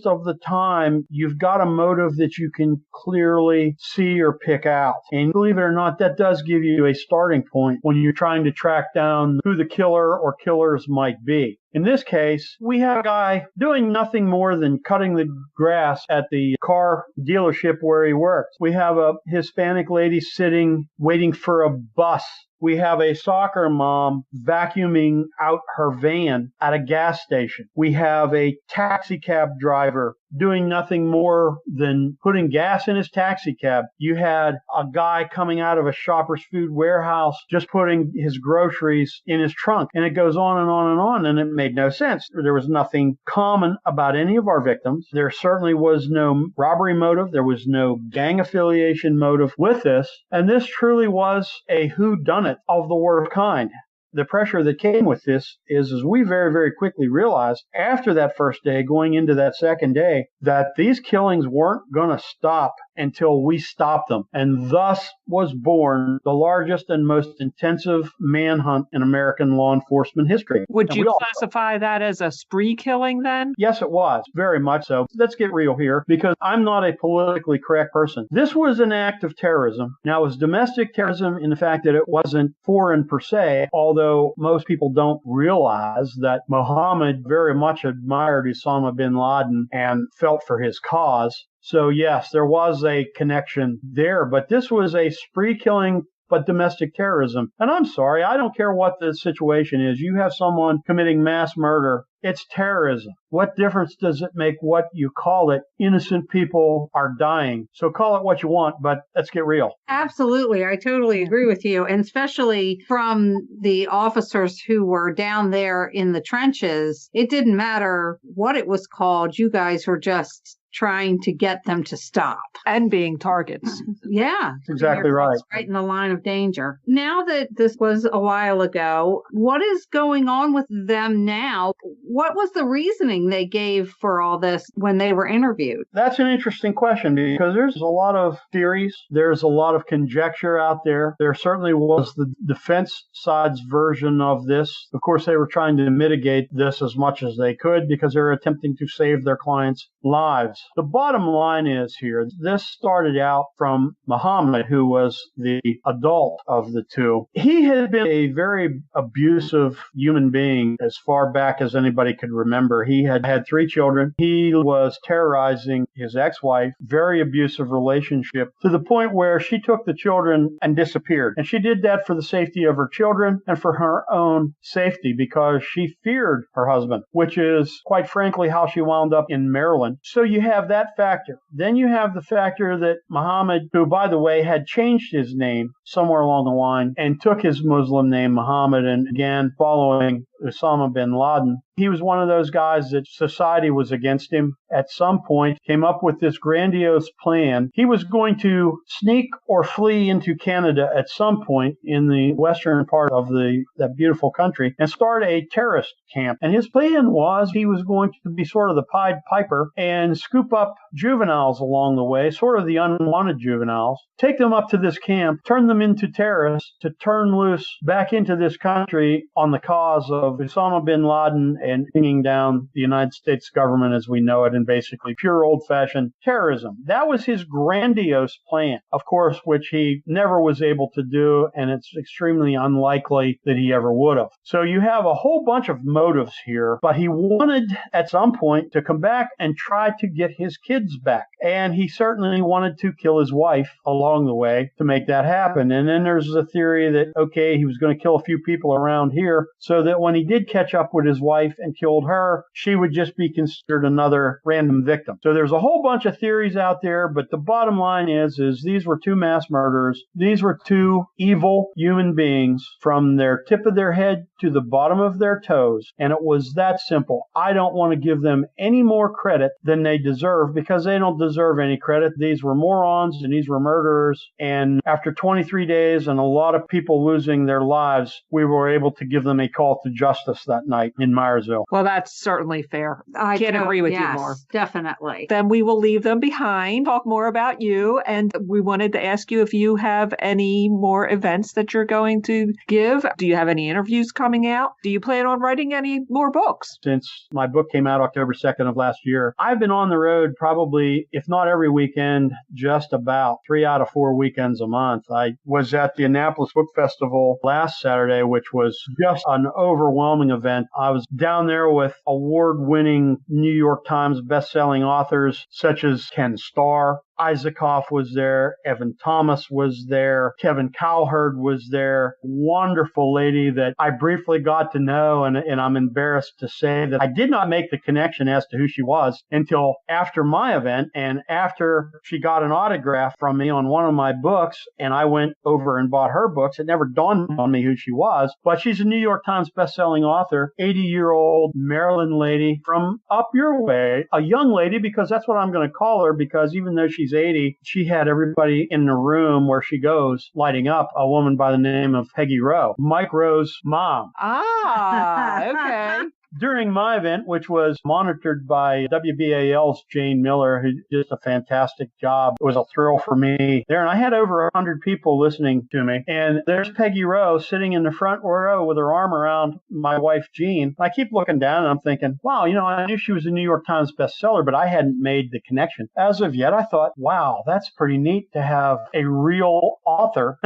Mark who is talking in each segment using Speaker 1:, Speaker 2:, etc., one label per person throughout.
Speaker 1: of the time, you've got a motive that you can clearly see or pick out. And believe it or not, that does give you a starting point when you're trying to track down who the killer or killers might be. In this case, we have a guy doing nothing more than cutting the grass at the car dealership where he works. We have a Hispanic lady sitting, waiting for a bus. We have a soccer mom vacuuming out her van at a gas station. We have a taxi cab driver doing nothing more than putting gas in his taxi cab. You had a guy coming out of a Shoppers Food warehouse just putting his groceries in his trunk. And it goes on and on and on, and it made no sense. There was nothing common about any of our victims. There certainly was no robbery motive. There was no gang affiliation motive with this. And this truly was a whodunit of the worst kind. The pressure that came with this is we very, very quickly realized after that first day, going into that second day, that these killings weren't going to stop until we stopped them. And thus was born the largest and most intensive manhunt in American law enforcement history.
Speaker 2: Would you classify that as a spree killing then?
Speaker 1: Yes, it was. Very much so. Let's get real here, because I'm not a politically correct person. This was an act of terrorism. Now, it was domestic terrorism in the fact that it wasn't foreign per se, although most people don't realize that Mohammed very much admired Osama bin Laden and felt for his cause. So yes, there was a connection there, but this was a spree killing, but domestic terrorism. And I'm sorry, I don't care what the situation is. You have someone committing mass murder. It's terrorism. What difference does it make what you call it? Innocent people are dying. So call it what you want, but let's get real.
Speaker 3: Absolutely. I totally agree with you. And especially from the officers who were down there in the trenches, it didn't matter what it was called. You guys were just trying to get them to stop.
Speaker 2: And being targets.
Speaker 3: Yeah.
Speaker 1: Exactly right.
Speaker 3: Right in the line of danger. Now that this was a while ago, what is going on with them now? What was the reasoning they gave for all this when they were interviewed?
Speaker 1: That's an interesting question, because there's a lot of theories. There's a lot of conjecture out there. There certainly was the defense side's version of this. Of course, they were trying to mitigate this as much as they could because they were attempting to save their clients' lives. The bottom line is here, this started out from Muhammad, who was the adult of the two. He had been a very abusive human being as far back as anybody could remember. He had had 3 children. He was terrorizing his ex-wife, very abusive relationship, to the point where she took the children and disappeared. And she did that for the safety of her children and for her own safety because she feared her husband, which is quite frankly how she wound up in Maryland. So you have that factor. Then you have the factor that Muhammad, who, by the way, had changed his name somewhere along the line and took his Muslim name Muhammad and began following Osama bin Laden. He was one of those guys that society was against him. At some point, came up with this grandiose plan. He was going to sneak or flee into Canada at some point in the western part of that beautiful country and start a terrorist camp. And his plan was he was going to be sort of the Pied Piper and scoop up juveniles along the way, sort of the unwanted juveniles, take them up to this camp, turn them into terrorists to turn loose back into this country on the cause of Osama bin Laden and bringing down the United States government as we know it, and basically pure old-fashioned terrorism. That was his grandiose plan, of course, which he never was able to do, and it's extremely unlikely that he ever would have. So you have a whole bunch of motives here, but he wanted at some point to come back and try to get his kids back. And he certainly wanted to kill his wife along the way to make that happen. And then there's the theory that, okay, he was going to kill a few people around here so that when he did catch up with his wife and killed her, she would just be considered another random victim. So there's a whole bunch of theories out there, but the bottom line is these were 2 mass murderers. These were 2 evil human beings from their tip of their head to the bottom of their toes. And it was that simple. I don't want to give them any more credit than they deserve because they don't deserve any credit. These were morons and these were murderers. And after 23 days and a lot of people losing their lives, we were able to give them a call to justice that night in Myersville.
Speaker 2: Well, that's certainly fair.
Speaker 3: I
Speaker 2: Can't agree with you
Speaker 3: yes,
Speaker 2: more.
Speaker 3: Definitely.
Speaker 2: Then we will leave them behind, talk more about you. And we wanted to ask you if you have any more events that you're going to give. Do you have any interviews coming out? Do you plan on writing any more books?
Speaker 1: Since my book came out October 2nd of last year, I've been on the road probably, if not every weekend, just about 3 out of 4 weekends a month. I was at the Annapolis Book Festival last Saturday, which was just an overwhelming event. I was down there with award-winning New York Times best-selling authors such as Ken Starr. Isaacoff was there. Evan Thomas was there. Kevin Cowherd was there. Wonderful lady that I briefly got to know. And I'm embarrassed to say that I did not make the connection as to who she was until after my event and after she got an autograph from me on one of my books. And I went over and bought her books. It never dawned on me who she was, but she's a New York Times bestselling author, 80-year-old Maryland lady from up your way, a young lady, because that's what I'm going to call her, because even though she's 80, she had everybody in the room where she goes lighting up, a woman by the name of Peggy Rowe, Mike Rowe's mom.
Speaker 2: Ah, okay.
Speaker 1: During my event, which was monitored by WBAL's Jane Miller, who did a fantastic job, it was a thrill for me there. And I had over 100 people listening to me. And there's Peggy Rowe sitting in the front row with her arm around my wife, Jean. I keep looking down and I'm thinking, wow, I knew she was a New York Times bestseller, but I hadn't made the connection. As of yet, I thought, wow, that's pretty neat to have a real author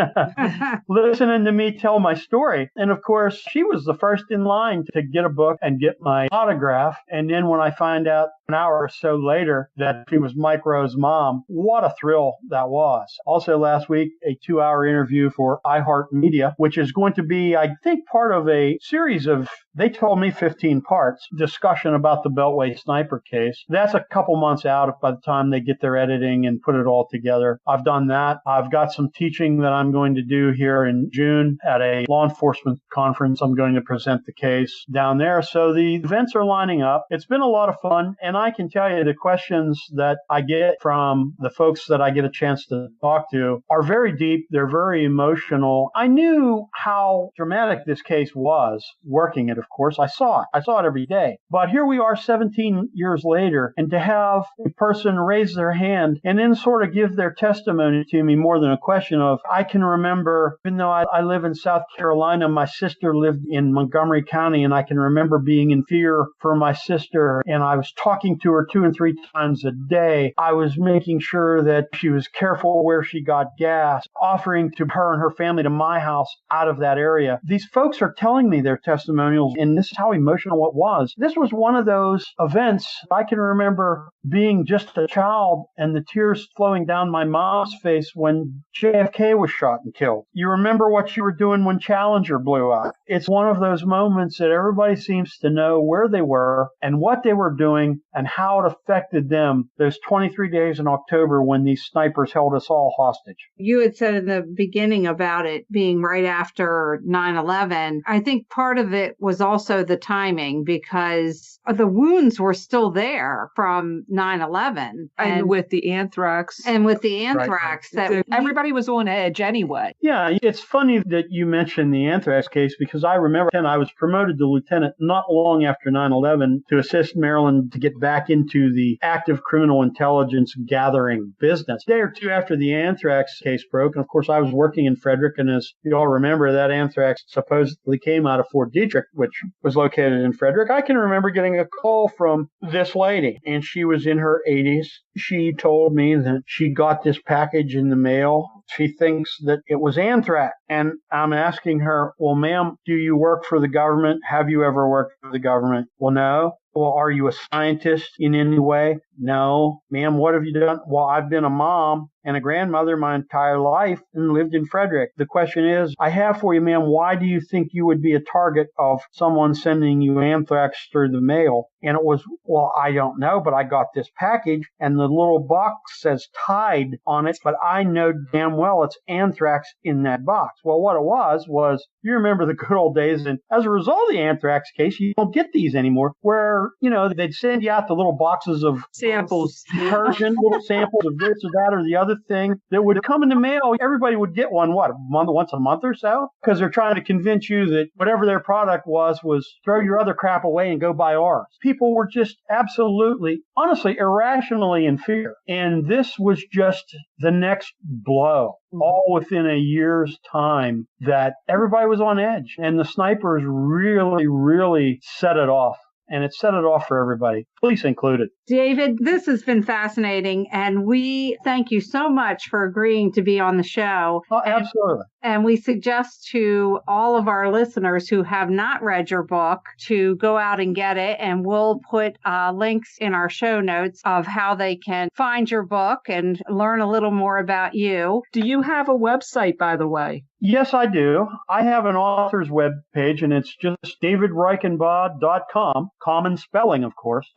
Speaker 1: listening to me tell my story. And of course, she was the first in line to get a book and get my autograph. And then when I find out an hour or so later that she was Mike Rowe's mom, what a thrill that was. Also last week, a 2-hour interview for iHeartMedia, which is going to be, I think, part of a series of, they told me 15 parts, discussion about the Beltway sniper case. That's a couple months out by the time they get their editing and put it all together. I've done that. I've got some teaching that I'm going to do here in June at a law enforcement conference. I'm going to present the case down there. So the events are lining up. It's been a lot of fun. And I can tell you the questions that I get from the folks that I get a chance to talk to are very deep. They're very emotional. I knew how dramatic this case was working it, of course. I saw it. I saw it every day. But here we are 17 years later, and to have a person raise their hand and then sort of give their testimony to me more than a question of, I can remember, even though I live in South Carolina, my sister lived in Montgomery County, and I can remember being in fear for my sister, and I was talking to her 2 and 3 times a day. I was making sure that she was careful where she got gas, offering to her and her family to my house out of that area. These folks are telling me their testimonials, and this is how emotional it was. This was one of those events I can remember being just a child and the tears flowing down my mom's face when JFK was shot and killed. You remember what you were doing when Challenger blew up. It's one of those moments that everybody seems to know where they were and what they were doing and how it affected them those 23 days in October when these snipers held us all hostage.
Speaker 3: You had said in the beginning about it being right after 9/11. I think part of it was also the timing, because the wounds were still there from 9/11.
Speaker 2: And with the anthrax.
Speaker 3: Right.
Speaker 2: Everybody was on edge anyway.
Speaker 1: Yeah, it's funny that you mentioned the anthrax case, because I remember I was promoted to lieutenant not long after 9/11 to assist Maryland to get back into the active criminal intelligence gathering business. A day or two after the anthrax case broke, and of course I was working in Frederick, and as you all remember, that anthrax supposedly came out of Fort Detrick, which was located in Frederick. I can remember getting a call from this lady, and she was in her 80s. She told me that she got this package in the mail. She thinks that it was anthrax. And I'm asking her, well, ma'am, do you work for the government? Have you ever worked for the government? Well, no. Well, are you a scientist in any way? No. Ma'am, what have you done? Well, I've been a mom and a grandmother my entire life and lived in Frederick. The question is, I have for you, ma'am, why do you think you would be a target of someone sending you anthrax through the mail? And it was, well, I don't know, but I got this package and the little box says Tide on it, but I know damn well it's anthrax in that box. Well, what it was, you remember the good old days, and as a result of the anthrax case, you don't get these anymore, where were, they'd send you out the little boxes of
Speaker 2: samples,
Speaker 1: detergent, little samples of this or that or the other thing that would come in the mail. Everybody would get one, once a month or so? Because they're trying to convince you that whatever their product was throw your other crap away and go buy ours. People were just absolutely, honestly, irrationally in fear. And this was just the next blow, all within a year's time, that everybody was on edge. And the snipers really, really set it off. And it set it off for everybody, police included.
Speaker 3: David, this has been fascinating, and we thank you so much for agreeing to be on the show.
Speaker 1: Oh, absolutely.
Speaker 3: And we suggest to all of our listeners who have not read your book to go out and get it, and we'll put links in our show notes of how they can find your book and learn a little more about you.
Speaker 2: Do you have a website, by the way?
Speaker 1: Yes, I do. I have an author's web page, and it's just davidreichenbaugh.com. Common spelling, of course.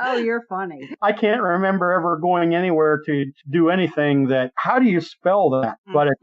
Speaker 3: Oh, you're funny.
Speaker 1: I can't remember ever going anywhere to do anything that, how do you spell that? But it's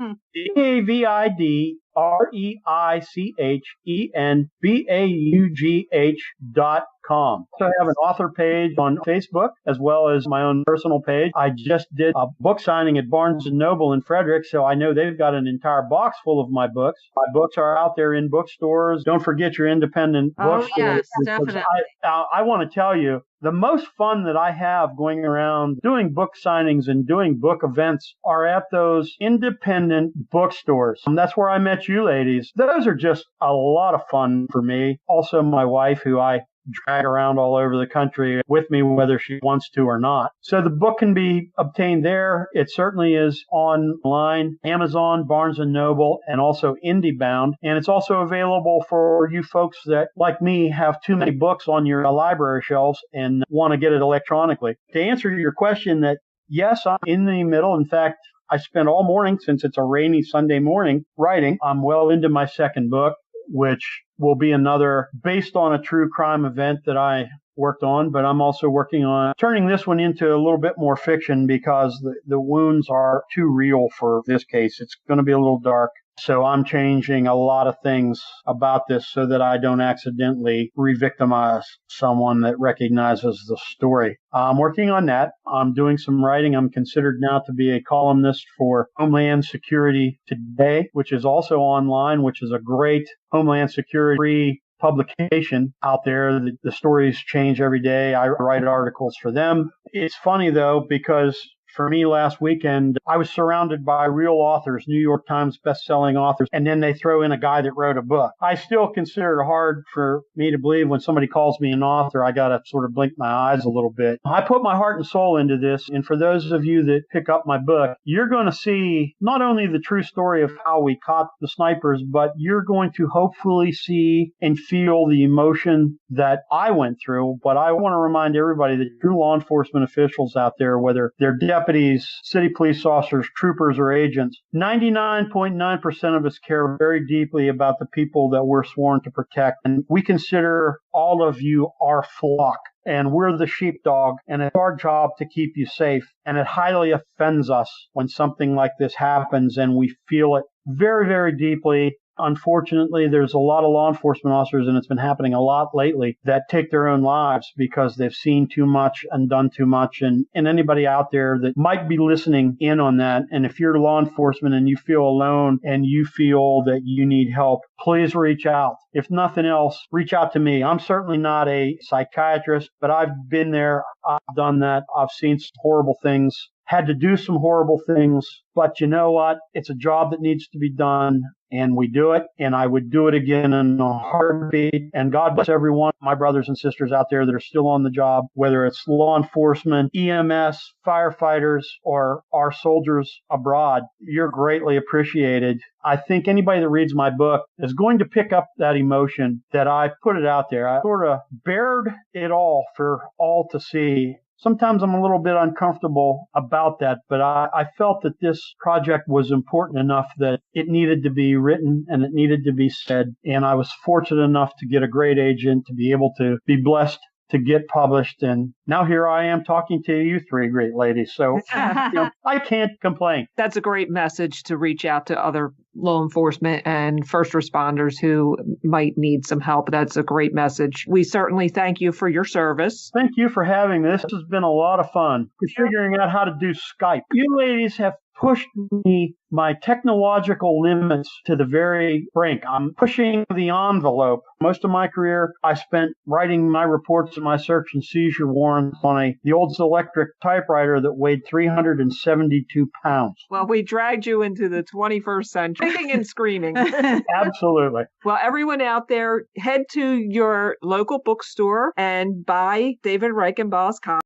Speaker 1: DavidReichenbaugh.com. So I have an author page on Facebook as well as my own personal page. I just did a book signing at Barnes & Noble in Frederick, so I know they've got an entire box full of my books. My books are out there in bookstores. Don't forget your independent bookstores.
Speaker 3: Oh, yes, definitely.
Speaker 1: I want to tell you, the most fun that I have going around doing book signings and doing book events are at those independent bookstores. That's where I met you ladies. Those are just a lot of fun for me. Also, my wife, who I drag around all over the country with me, whether she wants to or not. So the book can be obtained there. It certainly is online, Amazon, Barnes & Noble, and also IndieBound. And it's also available for you folks that, like me, have too many books on your library shelves and want to get it electronically. To answer your question, that yes, I'm in the middle. In fact, I spent all morning, since it's a rainy Sunday morning, writing. I'm well into my second book, which will be another based on a true crime event that I worked on, but I'm also working on turning this one into a little bit more fiction because the wounds are too real for this case. It's going to be a little dark. So I'm changing a lot of things about this so that I don't accidentally re-victimize someone that recognizes the story. I'm working on that. I'm doing some writing. I'm considered now to be a columnist for Homeland Security Today, which is also online, which is a great Homeland Security publication out there. The stories change every day. I write articles for them. It's funny, though, because for me last weekend, I was surrounded by real authors, New York Times best-selling authors, and then they throw in a guy that wrote a book. I still consider it hard for me to believe when somebody calls me an author. I got to sort of blink my eyes a little bit. I put my heart and soul into this, and for those of you that pick up my book, you're going to see not only the true story of how we caught the snipers, but you're going to hopefully see and feel the emotion that I went through. But I want to remind everybody that true law enforcement officials out there, whether they're deputies, city police officers, troopers, or agents, 99.9% of us care very deeply about the people that we're sworn to protect. And we consider all of you our flock. And we're the sheepdog, and it's our job to keep you safe. And it highly offends us when something like this happens, and we feel it very, very deeply. Unfortunately, there's a lot of law enforcement officers, and it's been happening a lot lately, that take their own lives because they've seen too much and done too much. And anybody out there that might be listening in on that, and if you're law enforcement and you feel alone and you feel that you need help, please reach out. If nothing else, reach out to me. I'm certainly not a psychiatrist, but I've been there. I've done that. I've seen some horrible things, had to do some horrible things, but you know what? It's a job that needs to be done, and we do it, and I would do it again in a heartbeat. And God bless everyone, my brothers and sisters out there that are still on the job, whether it's law enforcement, EMS, firefighters, or our soldiers abroad. You're greatly appreciated. I think anybody that reads my book is going to pick up that emotion that I put it out there. I sort of bared it all for all to see. Sometimes I'm a little bit uncomfortable about that, but I felt that this project was important enough that it needed to be written and it needed to be said. And I was fortunate enough to get a great agent, to be able to be blessed to get published. And now here I am talking to you three great ladies. So I can't complain.
Speaker 2: That's a great message to reach out to other law enforcement and first responders who might need some help. That's a great message. We certainly thank you for your service.
Speaker 1: Thank you for having me. This has been a lot of fun. We're figuring out how to do Skype. You ladies have pushed my technological limits to the very brink. I'm pushing the envelope. Most of my career, I spent writing my reports and my search and seizure warrants on the old electric typewriter that weighed 372 pounds.
Speaker 2: Well, we dragged you into the 21st century, kicking and screaming.
Speaker 1: Absolutely.
Speaker 2: Well, everyone out there, head to your local bookstore and buy David Reichenbaugh's copy.